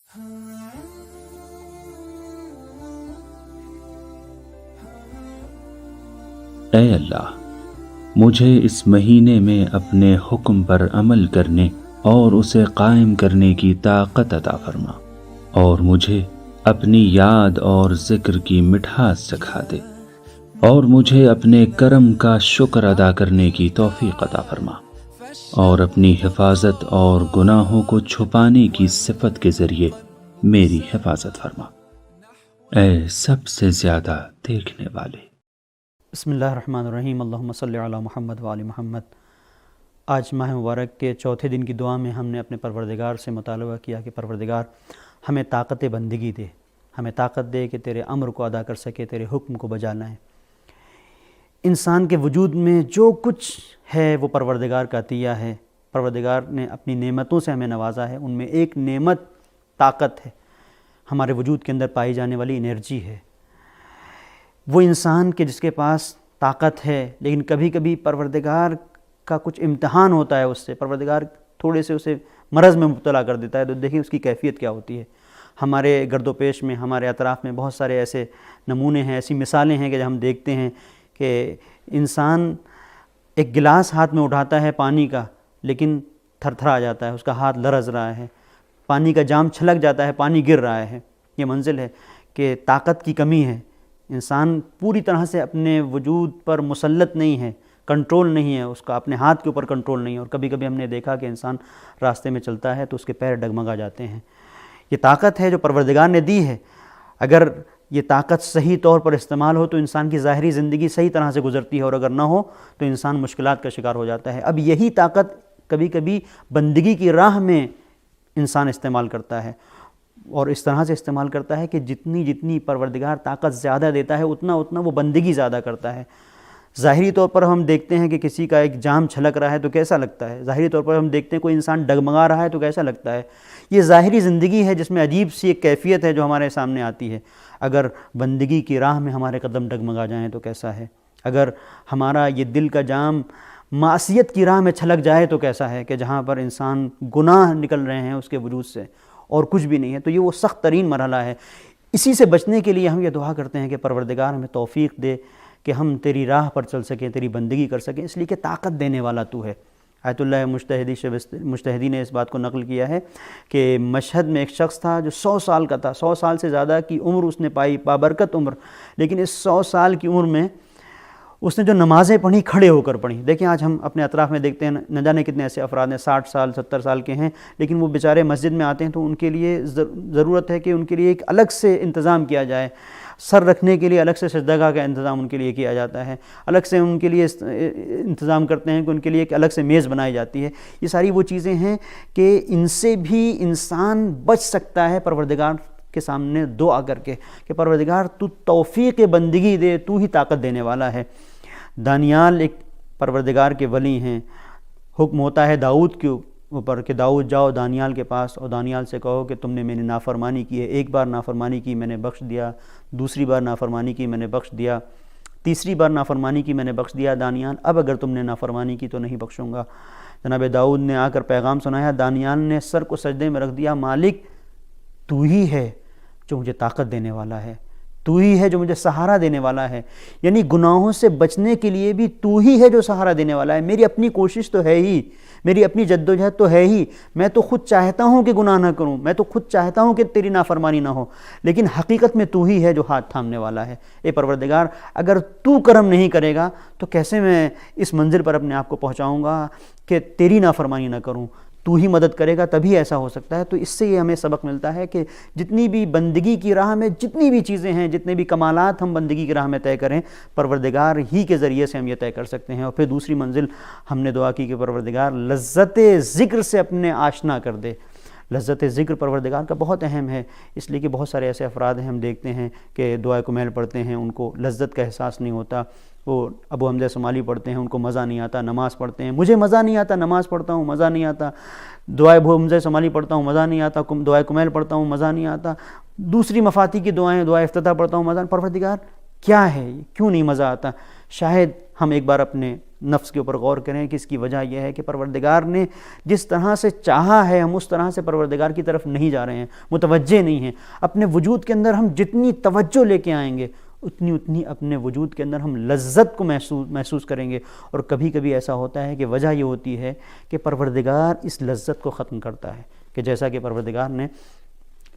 اے اللہ، مجھے اس مہینے میں اپنے حکم پر عمل کرنے اور اسے قائم کرنے کی طاقت عطا فرما، اور مجھے اپنی یاد اور ذکر کی مٹھاس سکھا دے، اور مجھے اپنے کرم کا شکر ادا کرنے کی توفیق عطا فرما، اور اپنی حفاظت اور گناہوں کو چھپانے کی صفت کے ذریعے میری حفاظت فرما، اے سب سے زیادہ دیکھنے والے۔ بسم اللہ الرحمن الرحیم، اللہم صلی علی محمد وآل محمد۔ آج ماہ مبارک کے چوتھے دن کی دعا میں ہم نے اپنے پروردگار سے مطالبہ کیا کہ پروردگار ہمیں طاقت بندگی دے، ہمیں طاقت دے کہ تیرے امر کو ادا کر سکے، تیرے حکم کو بجا لائیں۔ انسان کے وجود میں جو کچھ ہے وہ پروردگار کا عطیہ ہے۔ پروردگار نے اپنی نعمتوں سے ہمیں نوازا ہے، ان میں ایک نعمت طاقت ہے، ہمارے وجود کے اندر پائی جانے والی انرجی ہے۔ وہ انسان کے جس کے پاس طاقت ہے، لیکن کبھی کبھی پروردگار کا کچھ امتحان ہوتا ہے اس سے، پروردگار تھوڑے سے اسے مرض میں مبتلا کر دیتا ہے، تو دیکھیں اس کی کیفیت کیا ہوتی ہے۔ ہمارے گرد و پیش میں، ہمارے اطراف میں بہت سارے ایسے نمونے ہیں، ایسی مثالیں ہیں کہ ہم دیکھتے ہیں کہ انسان ایک گلاس ہاتھ میں اٹھاتا ہے پانی کا، لیکن تھر تھرا جاتا ہے، اس کا ہاتھ لرز رہا ہے، پانی کا جام چھلک جاتا ہے، پانی گر رہا ہے۔ یہ منزل ہے کہ طاقت کی کمی ہے، انسان پوری طرح سے اپنے وجود پر مسلط نہیں ہے، کنٹرول نہیں ہے، اس کا اپنے ہاتھ کے اوپر کنٹرول نہیں ہے، اور کبھی کبھی ہم نے دیکھا کہ انسان راستے میں چلتا ہے تو اس کے پیر ڈگمگا جاتے ہیں۔ یہ طاقت ہے جو پروردگار نے دی ہے، اگر یہ طاقت صحیح طور پر استعمال ہو تو انسان کی ظاہری زندگی صحیح طرح سے گزرتی ہے، اور اگر نہ ہو تو انسان مشکلات کا شکار ہو جاتا ہے۔ اب یہی طاقت کبھی کبھی بندگی کی راہ میں انسان استعمال کرتا ہے، اور اس طرح سے استعمال کرتا ہے کہ جتنی پروردگار طاقت زیادہ دیتا ہے اتنا وہ بندگی زیادہ کرتا ہے۔ ظاہری طور پر ہم دیکھتے ہیں کہ کسی کا ایک جام چھلک رہا ہے تو کیسا لگتا ہے، ظاہری طور پر ہم دیکھتے ہیں کوئی انسان ڈگمگا رہا ہے تو کیسا لگتا ہے۔ یہ ظاہری زندگی ہے جس میں عجیب سی ایک کیفیت ہے جو ہمارے سامنے آتی ہے۔ اگر بندگی کی راہ میں ہمارے قدم ڈگمگا جائیں تو کیسا ہے، اگر ہمارا یہ دل کا جام معصیت کی راہ میں چھلک جائے تو کیسا ہے، کہ جہاں پر انسان گناہ نکل رہے ہیں اس کے وجود سے اور کچھ بھی نہیں ہے، تو یہ وہ سخت ترین مرحلہ ہے۔ اسی سے بچنے کے لیے ہم یہ دعا کرتے ہیں کہ پروردگار ہمیں توفیق دے کہ ہم تیری راہ پر چل سکیں، تیری بندگی کر سکیں، اس لیے کہ طاقت دینے والا تو ہے۔ آیت اللہ مجتہدی نے اس بات کو نقل کیا ہے کہ مشہد میں ایک شخص تھا جو 100 سال کا تھا، 100 سال سے زیادہ کی عمر اس نے پائی، بابرکت عمر، لیکن اس 100 سال کی عمر میں اس نے جو نمازیں پڑھی کھڑے ہو کر پڑھی۔ دیکھیں آج ہم اپنے اطراف میں دیکھتے ہیں، نہ جانے کتنے ایسے افراد ہیں 60 سال 70 سال کے ہیں، لیکن وہ بیچارے مسجد میں آتے ہیں تو ان کے لیے ضرورت ہے کہ ان کے لیے ایک الگ سے انتظام کیا جائے، سر رکھنے کے لیے الگ سے سجدہ کا انتظام ان کے لیے کیا جاتا ہے، الگ سے ان کے لیے انتظام کرتے ہیں کہ ان کے لیے ایک الگ سے میز بنائی جاتی ہے۔ یہ ساری وہ چیزیں ہیں کہ ان سے بھی انسان بچ سکتا ہے پروردگار کے سامنے دعا کر کے کہ پروردگار تو توفیق بندگی دے، تو ہی طاقت دینے والا ہے۔ دانیال ایک پروردگار کے ولی ہیں، حکم ہوتا ہے داؤد کے اوپر کہ داؤد جاؤ دانیال کے پاس اور دانیال سے کہو کہ تم نے میں نے نافرمانی کی ہے، ایک بار نافرمانی کی میں نے بخش دیا، دوسری بار نافرمانی کی میں نے بخش دیا، تیسری بار نافرمانی کی میں نے بخش دیا دانیال، اب اگر تم نے نافرمانی کی تو نہیں بخشوں گا۔ جناب داؤد نے آ کر پیغام سنایا، دانیال نے سر کو سجدے میں رکھ دیا، مالک تو ہی ہے جو مجھے طاقت دینے والا ہے، تو ہی ہے جو مجھے سہارا دینے والا ہے، یعنی گناہوں سے بچنے کے لیے بھی تو ہی ہے جو سہارا دینے والا ہے۔ میری اپنی کوشش تو ہے ہی، میری اپنی جدوجہد تو ہے ہی، میں تو خود چاہتا ہوں کہ گناہ نہ کروں، میں تو خود چاہتا ہوں کہ تیری نافرمانی نہ ہو، لیکن حقیقت میں تو ہی ہے جو ہاتھ تھامنے والا ہے۔ اے پروردگار، اگر تو کرم نہیں کرے گا تو کیسے میں اس منزل پر اپنے آپ کو پہنچاؤں گا کہ تیری نافرمانی نہ کروں، تو ہی مدد کرے گا تبھی ایسا ہو سکتا ہے۔ تو اس سے یہ ہمیں سبق ملتا ہے کہ جتنی بھی بندگی کی راہ میں جتنی بھی چیزیں ہیں، جتنے بھی کمالات ہم بندگی کی راہ میں طے کریں، پروردگار ہی کے ذریعے سے ہم یہ طے کر سکتے ہیں۔ اور پھر دوسری منزل ہم نے دعا کی کہ پروردگار لذت ذکر سے اپنے آشنا کر دے۔ لذت ذکر پروردگار کا بہت اہم ہے، اس لیے کہ بہت سارے ایسے افراد ہیں ہم دیکھتے ہیں کہ دعائے کمیل پڑھتے ہیں، ان کو لذت کا احساس نہیں ہوتا، وہ ابو حمزہ صومالی پڑھتے ہیں ان کو مزہ نہیں آتا، نماز پڑھتے ہیں مجھے مزہ نہیں آتا، نماز پڑھتا ہوں مزہ نہیں آتا، دعائے ابو حمزہ صومالی پڑھتا ہوں مزہ نہیں آتا، دعائے کمیل پڑھتا ہوں مزہ نہیں آتا، دوسری مفاتی کی دعائیں، دعائے افتتاح پڑھتا ہوں مزہ۔ پروردگار کیا ہے، کیوں نہیں مزہ آتا؟ شاید ہم ایک بار اپنے نفس کے اوپر غور کریں کہ اس کی وجہ یہ ہے کہ پروردگار نے جس طرح سے چاہا ہے ہم اس طرح سے پروردگار کی طرف نہیں جا رہے ہیں، متوجہ نہیں ہیں۔ اپنے وجود کے اندر ہم جتنی توجہ لے کے آئیں گے اتنی اپنے وجود کے اندر ہم لذت کو محسوس کریں گے، اور کبھی کبھی ایسا ہوتا ہے کہ وجہ یہ ہوتی ہے کہ پروردگار اس لذت کو ختم کرتا ہے، کہ جیسا کہ پروردگار نے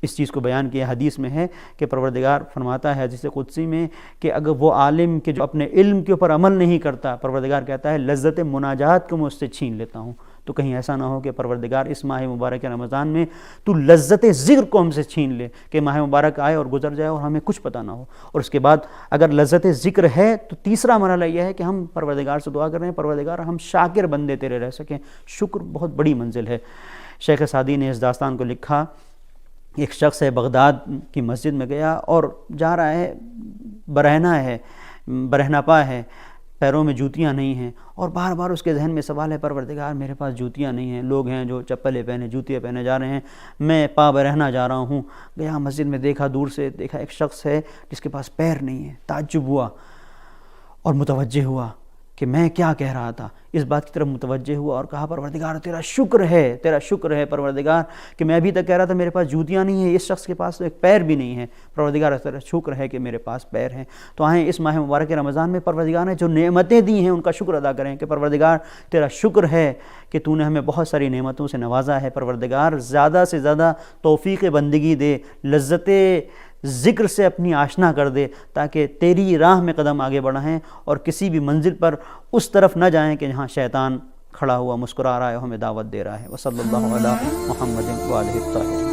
اس چیز کو بیان کیا حدیث میں ہے کہ پروردگار فرماتا ہے حدیث قدسی میں کہ اگر وہ عالم کہ جو اپنے علم کے اوپر عمل نہیں کرتا، پروردگار کہتا ہے لذت مناجات کو میں اس سے چھین لیتا ہوں۔ تو کہیں ایسا نہ ہو کہ پروردگار اس ماہ مبارک رمضان میں تو لذت ذکر کو ہم سے چھین لے، کہ ماہ مبارک آئے اور گزر جائے اور ہمیں کچھ پتہ نہ ہو۔ اور اس کے بعد اگر لذت ذکر ہے تو تیسرا مرحلہ یہ ہے کہ ہم پروردگار سے دعا کر رہے ہیں پروردگار ہم شاکر بندے تیرے رہ سکیں۔ شکر بہت بڑی منزل ہے۔ شیخ سعدی نے اس داستان کو لکھا، ایک شخص ہے بغداد کی مسجد میں گیا اور جا رہا ہے، برہنہ پا ہے، پیروں میں جوتیاں نہیں ہیں، اور بار بار اس کے ذہن میں سوال ہے پروردگار میرے پاس جوتیاں نہیں ہیں، لوگ ہیں جو چپلیں پہنے جوتیاں پہنے جا رہے ہیں، میں پا برہنہ جا رہا ہوں۔ گیا مسجد میں، دیکھا دور سے، دیکھا ایک شخص ہے جس کے پاس پیر نہیں ہے، تعجب ہوا اور متوجہ ہوا کہ میں کیا کہہ رہا تھا، اس بات کی طرف متوجہ ہوا اور کہا پروردگار تیرا شکر ہے پروردگار کہ میں ابھی تک کہہ رہا تھا میرے پاس جوتیاں نہیں ہیں، اس شخص کے پاس تو ایک پیر بھی نہیں ہے، پروردگار تیرا شکر ہے کہ میرے پاس پیر ہیں۔ تو آئیں اس ماہ مبارک رمضان میں پروردگار نے جو نعمتیں دی ہیں ان کا شکر ادا کریں کہ پروردگار تیرا شکر ہے کہ تو نے ہمیں بہت ساری نعمتوں سے نوازا ہے، پروردگار زیادہ سے زیادہ توفیق بندگی دے، لذت ذکر سے اپنی آشنا کر دے تاکہ تیری راہ میں قدم آگے بڑھائیں اور کسی بھی منزل پر اس طرف نہ جائیں کہ جہاں شیطان کھڑا ہوا مسکرا رہا ہے اور ہمیں دعوت دے رہا ہے۔ وصلی اللہ علی محمد وآلہ الطاہرین۔